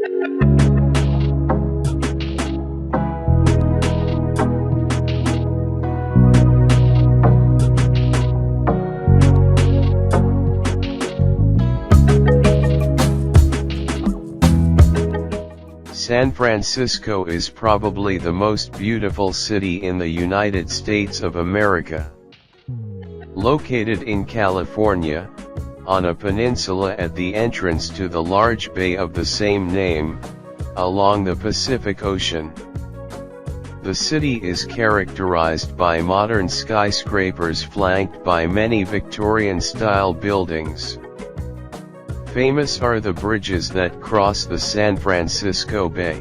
San Francisco is probably the most beautiful city in the United States of America. Located in California, on a peninsula at the entrance to the large bay of the same name, along the Pacific Ocean. The city is characterized by modern skyscrapers flanked by many Victorian-style buildings. Famous are the bridges that cross the San Francisco Bay.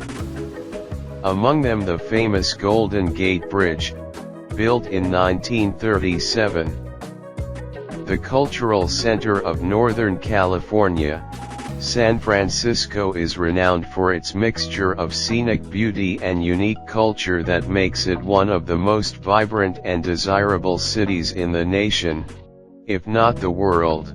Among them the famous Golden Gate Bridge, built in 1937. The cultural center of Northern California, San Francisco is renowned for its mixture of scenic beauty and unique culture that makes it one of the most vibrant and desirable cities in the nation, if not the world.